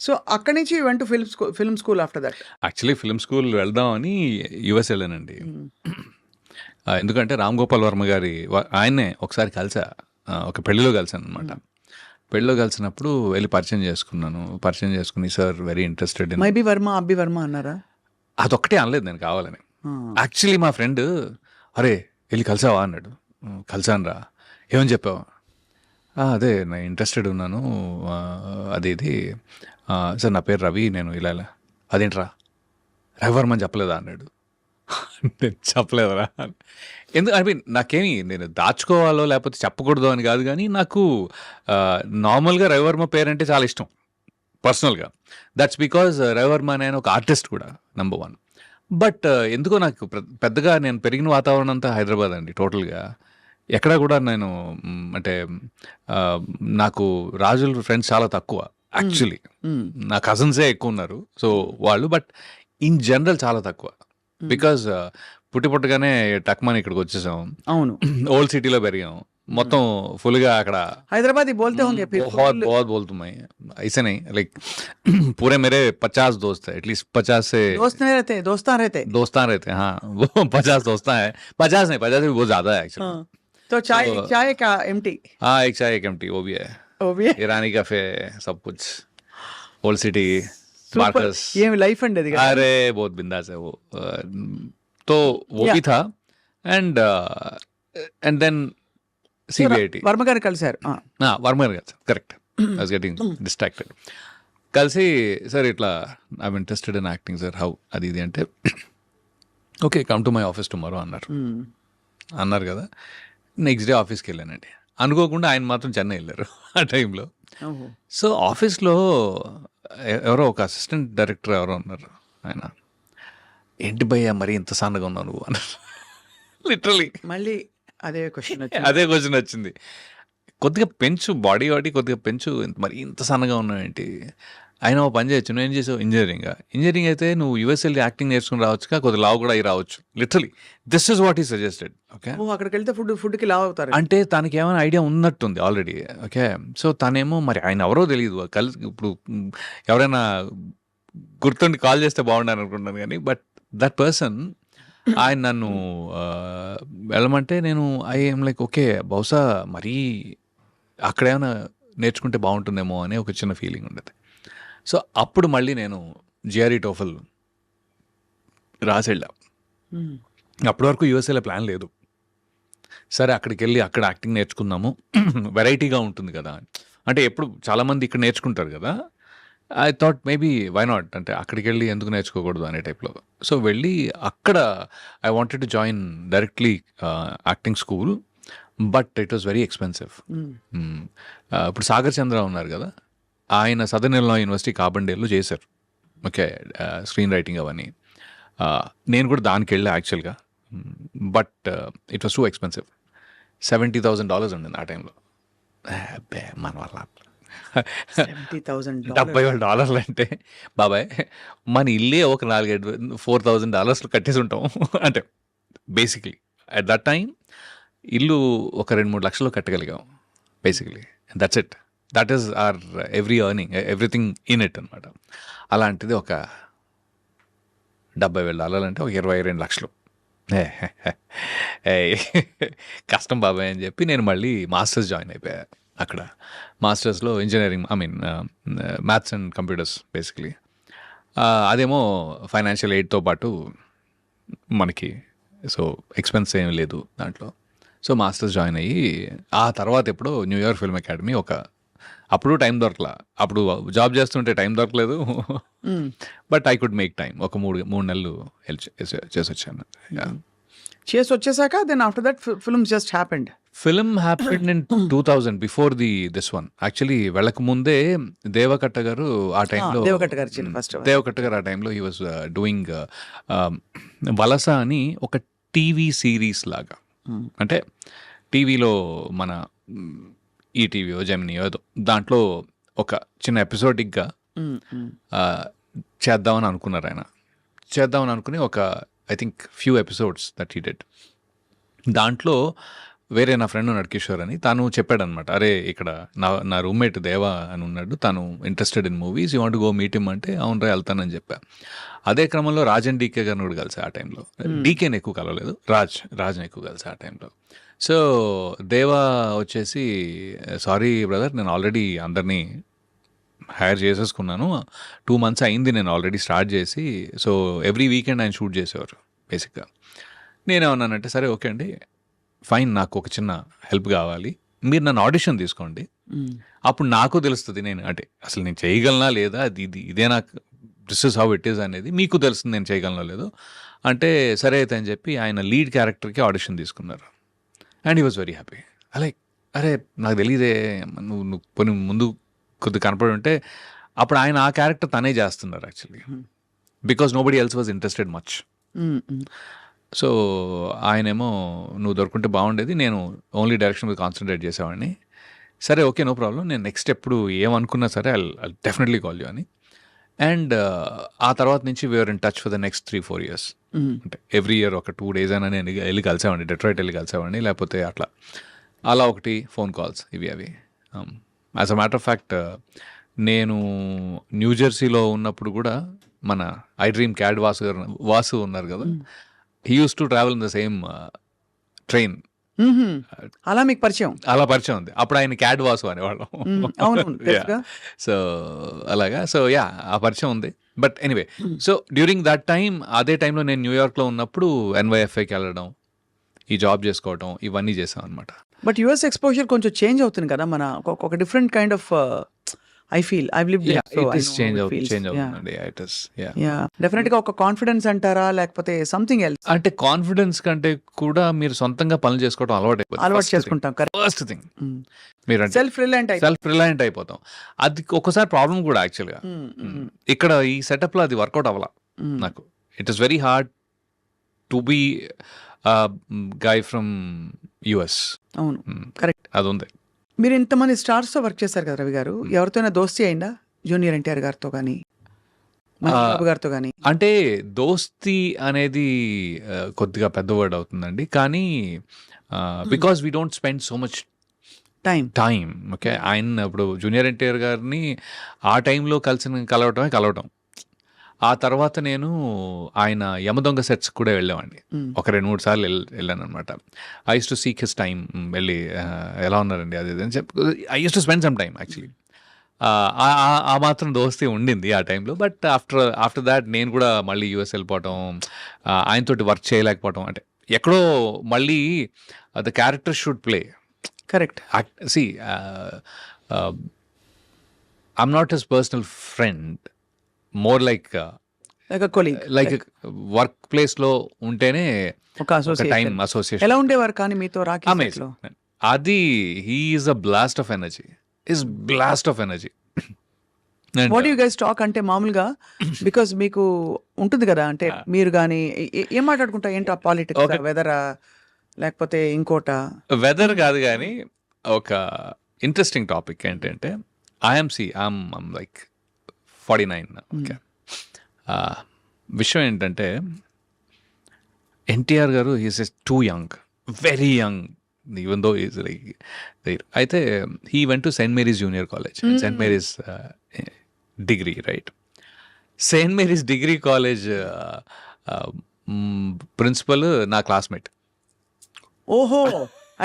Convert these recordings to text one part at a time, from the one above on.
So అక్కడి నుంచి went to film school after that. Actually film school వెళ్దామని US వెళ్ళానండి. ఎందుకంటే రామ్ గోపాల్ వర్మ గారి ఆయన్నే ఒకసారి కలిసా, ఒక పెళ్లిలో కలిసాను అనమాట. పెళ్ళిలో కలిసినప్పుడు వెళ్ళి పరిచయం చేసుకుని sir very interested in maybe Varma అబ్బి వర్మ అన్నారా? అదొక్కటే అనలేదు నేను కావాలని. యాక్చువల్లీ మా ఫ్రెండ్ అరే వెళ్ళి కలిసావా అన్నాడు. కలిసాను రా, ఏమని చెప్పావా? అదే నేను ఇంట్రెస్టెడ్ ఉన్నాను అది ఇది సార్ నా పేరు రవి, నేను ఇలా అదేంట్రా రవివర్మ అని చెప్పలేదా అన్నాడు. నేను చెప్పలేదురా. ఎందుకు ఐ మీన్ నాకేమి నేను దాచుకోవాలో లేకపోతే చెప్పకూడదు అని కాదు, కానీ నాకు నార్మల్గా రవివర్మ పేరంటే చాలా ఇష్టం పర్సనల్గా. దట్స్ బికాజ్ రవివర్మ అనే ఒక ఆర్టిస్ట్ కూడా నెంబర్ 1. బట్ ఎందుకో నాకు పెద్దగా నేను పెరిగిన వాతావరణం అంతా హైదరాబాద్ అండి టోటల్గా. ఎక్కడా కూడా నేను అంటే నాకు రాజుల ఫ్రెండ్స్ చాలా తక్కువ యాక్చువల్లీ. నా కజిన్సే ఎక్కువ ఉన్నారు, సో వాళ్ళు. బట్ ఇన్ జనరల్ చాలా తక్కువ, బికాజ్ పుట్టగానే టక్మని ఇక్కడికి వచ్చేసాం. అవును, ఓల్డ్ సిటీలో పెరిగాం, మొత్తం ఫుల్గా అక్కడ హైదరాబాద్ बोलते होंगे फिर बहुत बोलता मैं ऐसे नहीं, लाइक पूरे मेरे 50 दोस्त है, एटलीस्ट 50 से दोस्तान रहते हाँ वो 50 दोस्तान है, 50 नहीं 50 से भी बहुत ज्यादा है एक्चुअली. तो चाय का एम्प्टी, हाँ एक चाय एक एम्प्टी वो भी है ईरानी कैफे सब कुछ ओल्ड सिटी मार्कस. ये लाइफ अंड అది కదా. अरे बहुत बिंदास है वो. तो वो भी था and then CBIT వర్మ గారు కలిసారు. వర్మ గారు కాదు, correct, I was getting distracted. కలిసి సార్ ఇట్లా I'm interested in acting sir, how అది ఇది అంటే okay come to my office tomorrow అన్నారు కదా. నెక్స్ట్ డే ఆఫీస్కి వెళ్ళానండి. అనుకోకుండా ఆయన మాత్రం చెన్నై వెళ్ళారు ఆ టైంలో. సో ఆఫీస్లో ఎవరో ఒక అసిస్టెంట్ డైరెక్టర్ ఎవరో ఉన్నారు. ఆయన ఏంటి భయ్యా మరి ఇంత సన్నగా ఉన్నావు నువ్వు అన్నారు. లిటరలీ మళ్ళీ అదే క్వశ్చన్ వచ్చింది. కొద్దిగా పెంచు, బాడీ కొద్దిగా పెంచు, మరి ఇంత సన్నగా ఉన్నావు ఏంటి? ఆయన ఓ పని చేయొచ్చు, నువ్వు ఏం చేసావు? ఇంజనీరింగ్ అయితే నువ్వు యూఎస్ వెళ్ళి యాక్టింగ్ నేర్చుకుని రావచ్చుగా, కొద్దిగా లావు కూడా అయి రావచ్చు. లిటరలీ దిస్ ఇస్ వాట్ ఈ సజెస్టెడ్. ఓకే, అక్కడికి వెళ్తే ఫుడ్కి లావు అవుతారు అంటే తనకి ఏమైనా ఐడియా ఉన్నట్టుంది ఆల్రెడీ. ఓకే, సో తనేమో మరి ఆయన ఎవరో తెలియదు. ఇప్పుడు ఎవరైనా గుర్తుండి కాల్ చేస్తే బాగుండాలని అనుకుంటున్నాను కానీ, బట్ దట్ పర్సన్ ఆయన నన్ను వెళ్ళమంటే నేను ఐఎమ్ లైక్ ఓకే బహుశా మరీ అక్కడ ఏమైనా నేర్చుకుంటే బాగుంటుందేమో అనే ఒక చిన్న ఫీలింగ్ ఉండేది. సో అప్పుడు మళ్ళీ నేను జిఆర్ఈ టోఫల్ రాసి వెళ్ళా. అప్పటి వరకు యూఎస్ఏలో ప్లాన్ లేదు. సరే అక్కడికి వెళ్ళి అక్కడ యాక్టింగ్ నేర్చుకుందాము, వెరైటీగా ఉంటుంది కదా. అంటే ఎప్పుడు చాలామంది ఇక్కడ నేర్చుకుంటారు కదా. I thought maybe why not, అంటే అక్కడికి వెళ్ళి ఎందుకు నేర్చుకోకూడదు అనే టైప్లో. సో వెళ్ళి అక్కడ I wanted to join directly acting school, but it was very expensive. ఇప్పుడు సాగర్ చంద్ర ఉన్నారు కదా, ఆయన సదర్న్ ఇల్లినాయ్ యూనివర్సిటీ కార్బన్డేల్లో చేశారు. ఓకే, స్క్రీన్ రైటింగ్ అవన్నీ. నేను కూడా దానికి వెళ్ళా యాక్చువల్గా, but it was too expensive. $70,000 ఉండింది ఆ టైంలో. మన వల్ల $70,000 అంటే బాబాయ్ మన ఇల్లే ఒక $4,000 కట్టేసి ఉంటాం. అంటే బేసిక్లీ అట్ దట్ టైం ఇల్లు ఒక 2-3 లక్షలు కట్టగలిగాం basically. That's it, that is our every earning, everything in it అనమాట. అలాంటిది ఒక $70,000 అంటే ఒక 22 లక్షలు. కష్టం బాబాయ్ అని చెప్పి నేను మళ్ళీ మాస్టర్స్ జాయిన్ అయిపోయా. అక్కడ మాస్టర్స్లో engineering, I mean maths and computers basically. అదేమో ఫైనాన్షియల్ ఎయిడ్తో పాటు మనకి, సో ఎక్స్పెన్స్ ఏం లేదు దాంట్లో. సో మాస్టర్స్ జాయిన్ అయ్యి ఆ తర్వాత ఎప్పుడో న్యూయార్క్ ఫిల్మ్ అకాడమీ అప్పుడు టైం దొరకలా, అప్పుడు జాబ్ చేస్తుంటే టైం దొరకలేదు. But I could make time. ఒక 3 నెలలు చేసి వచ్చాను. చేసి వచ్చేసాక then after that film just happened. Film happened in 2000 before this one. Actually వెళ్ళక ముందే దేవకట్ట గారు ఆ టైంలో, దేవకట్ట గారు ఆ టైంలో హీ వాజ్ డూయింగ్ వలస అని ఒక టీవీ సిరీస్ లాగా. అంటే టీవీలో మన ఈటీవీయో జెమినియో ఏదో దాంట్లో ఒక చిన్న ఎపిసోడిక్గా చేద్దామని అనుకున్నారు ఆయన. చేద్దామని అనుకుని ఒక I think few episodes that he did. దాంట్లో వేరే నా ఫ్రెండ్ ఉన్నాడు కిషోర్ అని, తను చెప్పాడనమాట, అరే ఇక్కడ నా రూమ్మేట్ దేవా అని ఉన్నాడు, తను interested in movies, you want go meet him అంటే అవునరా వెళ్తానని చెప్పా. అదే క్రమంలో రాజన్ డీకే గారిని కూడా కలిసి ఆ టైంలో, డీకేని ఎక్కువ కలవలేదు, రాజ్ని ఎక్కువ కలిసి ఆ టైంలో. సో దేవా వచ్చేసి, సారీ బ్రదర్ నేను ఆల్రెడీ అందరినీ హైర్ చేసేసుకున్నాను, 2 months అయింది నేను ఆల్రెడీ స్టార్ట్ చేసి, సో ఎవ్రీ వీకెండ్ ఆయన షూట్ చేసేవారు బేసిక్గా. నేనేమన్నానంటే సరే ఓకే అండి ఫైన్, నాకు ఒక చిన్న హెల్ప్ కావాలి, మీరు నన్ను ఆడిషన్ తీసుకోండి, అప్పుడు నాకు తెలుస్తుంది నేను అంటే అసలు నేను చేయగలనా లేదా, ఇదే నాకు this is how it is అనేది మీకు తెలుస్తుంది నేను చేయగలనా లేదో అంటే, సరే అయితే అని చెప్పి ఆయన లీడ్ క్యారెక్టర్కి ఆడిషన్ తీసుకున్నారు. And he was very happy. అరే నాకు తెలియదే, నువ్వు కొన్ని ముందు కొద్దిగా కనపడి ఉంటే, అప్పుడు ఆయన ఆ క్యారెక్టర్ తనే చేస్తున్నారు actually, because nobody else was interested much. So ఆయనేమో నువ్వు దొరుకుంటే బాగుండేది, నేను ఓన్లీ డైరెక్షన్ మీద కాన్సన్ట్రేట్ చేసేవాడిని. సరే ఓకే నో ప్రాబ్లం, నేను నెక్స్ట్ ఎప్పుడు ఏమనుకున్నా సరే ఐ డెఫినెట్లీ కాల్ యూ అని. అండ్ ఆ తర్వాత నుంచి we're in touch for the next 3-4 years. అంటే ఎవ్రీ ఇయర్ ఒక 2 days అయినా నేను వెళ్ళి కలిసేవాడిని, డెట్రాయిట్ వెళ్ళి కలిసేవాడిని, లేకపోతే అలా ఒకటి ఫోన్ కాల్స్ ఇవి అవి. As a matter of fact నేను న్యూజెర్సీలో ఉన్నప్పుడు కూడా మన ఐ డ్రీమ్ క్యాడ్ వాసు ఉన్నారు కదా, he use to travel in the same train. అలా మీకు పరిచయం? అలా పరిచయం ఉంది. అప్పుడు ఆయన క్యాడ్ వాసు అనేవాళ్ళం. సో అలాగా, సో యా ఆ పరిచయం ఉంది. But anyway, so during that time, అదే టైంలో నేను న్యూయార్క్లో ఉన్నప్పుడు NYFAకి వెళ్ళడం, ఈ జాబ్ చేసుకోవడం, ఇవన్నీ చేసాం అనమాట. బట్ యుఎస్ ఎక్స్పోజర్ కొంచెం చేంజ్ అవుతుంది కదా, మన ఒక different kind of I feel I lived there, so I know change అవుతుందండి. ఇట్ ఇస్ యా డెఫినెట్ గా ఒక కాన్ఫిడెన్స్ అంటారా, లేకపోతే సంథింగ్ ఎల్స్? అంటే కాన్ఫిడెన్స్ కంటే కూడా మీరు సొంతంగా పనులు చేసుకోవడం అలవాటు చేసుకుంటాం. ఫస్ట్ థింగ్ మీరు సెల్ఫ్ రిలయంట్ అయిపోతాం. అది ఒకసారి ప్రాబ్లం కూడా యాక్చువల్గా. ఇక్కడ ఈ సెటప్ లో అది వర్కౌట్ అవ్వాల నాకు. It is very hard to be guy from US. అవును, కరెక్ట్. అది ఉంది. మీరు ఇంతమంది స్టార్స్తో వర్క్ చేశారు కదా రవి గారు, ఎవరితోనైనా దోస్తీ అయిందా? జూనియర్ NTR గారితో కానీ, మహేష్ గారితో కానీ? అంటే దోస్తీ అనేది కొద్దిగా పెద్ద వర్డ్ అవుతుందండి, కానీ because we don't spend so much time. Okay, ఆయన ఇప్పుడు జూనియర్ NTR గారిని ఆ టైంలో కలవటం. ఆ తర్వాత నేను ఆయన యమదొంగ సెట్స్ కూడా వెళ్ళేవాడిని, ఒక 2-3 సార్లు వెళ్ళాను అనమాట. I use to seek his time, వెళ్ళి ఎలా ఉన్నారండి అది అని చెప్పి, I use to spend some time actually. ఆ మాత్రం దోస్తీ ఉండింది ఆ టైంలో. బట్ ఆఫ్టర్ దాట్ నేను కూడా మళ్ళీ US వెళ్ళిపోవటం, ఆయనతోటి వర్క్ చేయలేకపోవటం, అంటే ఎక్కడో మళ్ళీ the character should play. Correct. See I'm not his personal friend, more like work place లో ఉంటేనే ఒక టైం అసోసియేషన్. ఎలా ఉండేవారు కానీ మీతో రాకేష్లో? అది he is a blast of energy. What you guys talk అంటే మామూలుగా, బికాస్ మీకు ఉంటుంది కదా, అంటే మీరు కానీ ఏం మాట్లాడుకుంటా, ఏంటో పాలిటిక్స్, వెదరా లేకపోతే ఇంకోట? వెదర్ కాదు కానీ ఒక ఇంట్రెస్టింగ్ టాపిక్ ఏంటంటే, ఐఎమ్ లైక్ 49. ఓకే, విషయం ఏంటంటే NTR గారు he's too young, very young, even though is like అయితే he went to Saint Mary's junior college, Saint Mary's degree, right? Saint Mary's degree college principal నా classmate. ఓహో,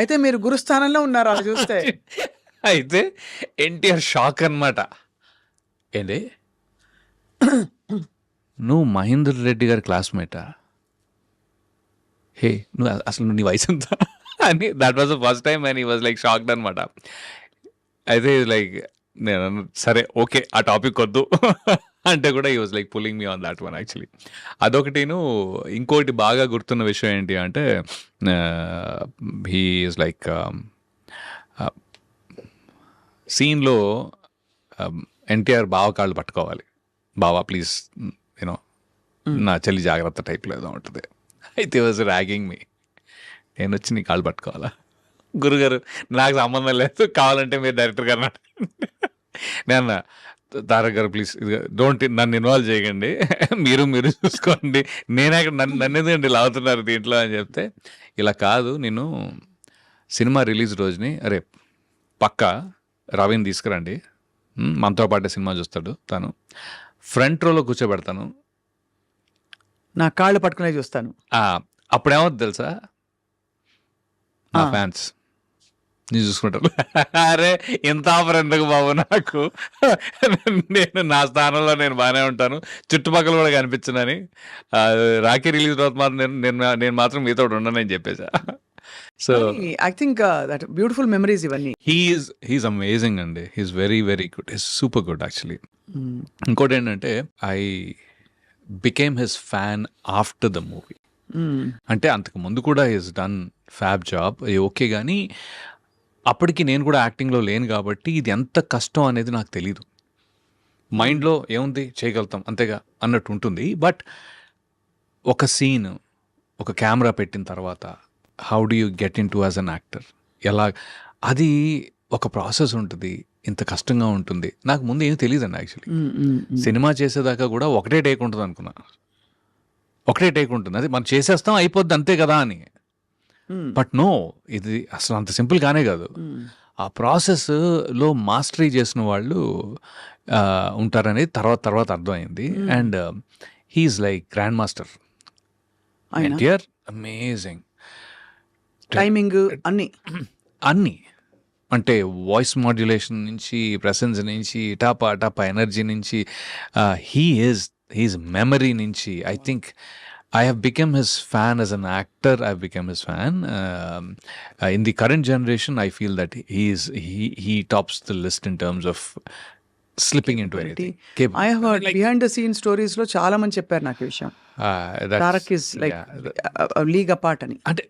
అయితే మీరు గురుస్థానంలో ఉన్నారు అలా చూస్తే. అయితే NTR షాక్ అన్నమాట. ఏంటి నువ్వు మహేందర్ రెడ్డి గారి క్లాస్మేటా? హే నువ్వు అసలు నీ వయసు ఎంత అని, that was the first time and he was like shocked అనమాట. అయితే లైక్ నేను సరే ఓకే ఆ టాపిక్ వద్దు అంటే కూడా he was like pulling me on that one actually. అదొకటిను. ఇంకోటి బాగా గుర్తున్న విషయం ఏంటి అంటే, హీ ఈజ్ లైక్ సీన్లో NTR బావ కాళ్ళు పట్టుకోవాలి, బావా ప్లీజ్ యూనో నా చెల్లి జాగ్రత్త టైప్లో ఏదో ఉంటుంది. అయితే వాజ్ ర్యాగింగ్ మీ, నేను వచ్చి నీ కాళ్ళు పట్టుకోవాలా? గురుగారు నాకు సంబంధం లేదు, కావాలంటే మీరు డైరెక్టర్ గారు నేను తారక్ గారు ప్లీజ్ డోంట్ నన్ను ఇన్వాల్వ్ చేయకండి, మీరు చూసుకోండి, నన్ను ఎందుకండి ఇలా అవుతున్నారు దీంట్లో అని చెప్తే, ఇలా కాదు నేను సినిమా రిలీజ్ రోజుని అరే పక్కా రవిని తీసుకురండి, మనతో పాటే సినిమా చూస్తాడు, తను ఫ్రంట్ రోలో కూర్చోబెడతాను. నా కాళ్ళు పట్టుకునే చూస్తాను. అప్పుడేమవుతుంది తెలుసా, నా ఫ్యాన్స్ నీ చూసుకుంటారు. అరే ఇంత ఆఫర్ ఎందుకు బాబు నాకు, నేను నా స్థానంలో నేను బాగానే ఉంటాను, చుట్టుపక్కల కూడా కనిపించనని. రాఖీ రిలీజ్ తర్వాత మాత్రం నేను మాత్రం మీతో ఉండనని చెప్పేసా. So I think that beautiful memories ఇవన్నీ. హీఈస్ అమేజింగ్ అండి, he's very very good, he's super good actually. ఇంకోటి ఏంటంటే I became his fan after the movie. అంటే అంతకు ముందు కూడా he's done fab job okay, కానీ అప్పటికి నేను కూడా యాక్టింగ్లో లేను కాబట్టి ఇది ఎంత కష్టం అనేది నాకు తెలీదు. మైండ్లో ఏముంది చేయగలుగుతాం అంతేగా అన్నట్టు ఉంటుంది. బట్ ఒక సీన్, ఒక కెమెరా పెట్టిన తర్వాత how do you get in to as an actor, ఎలా, అది ఒక ప్రాసెస్ ఉంటుంది, ఇంత కష్టంగా ఉంటుంది. నాకు ముందు ఏం తెలియదండి యాక్చువల్లీ. సినిమా చేసేదాకా కూడా ఒకటే టేక్ ఉంటుంది అనుకున్నా, ఒకటే టేక్ ఉంటుంది, అది మనం చేసేస్తాం అయిపోద్ది అంతే కదా అని. బట్ నో, ఇది అసలు అంత సింపుల్ గానే కాదు. ఆ ప్రాసెస్లో మాస్టరీ చేసిన వాళ్ళు ఉంటారనేది తర్వాత అర్థమైంది. And he's like grand master, NTR amazing timing అన్నీ, అంటే వాయిస్ మాడ్యులేషన్ నుంచి, ప్రెసెన్స్ నుంచి, టాపా ఎనర్జీ నుంచి, హీఈస్ మెమరీ నుంచి. I think I have become his fan as an actor. I've become his fan. In the current generation, I feel that he tops the list in terms of slipping into anything. I have heard behind the scene stories లో చాలా మంది చెప్పారు నాకు ఈ విషయం. Tarak is like a league apart అని. అంటే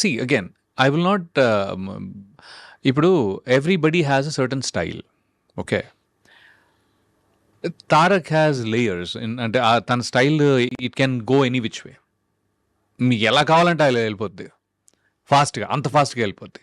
see again, I will not. ఇప్పుడు everybody has a certain style. Okay. Tarak has layers, అంటే తన style it can go any which way. మీకు ఎలా కావాలంటే అలా వెళ్ళిపోద్ది, ఫాస్ట్గా, అంత ఫాస్ట్గా వెళ్ళిపోద్ది.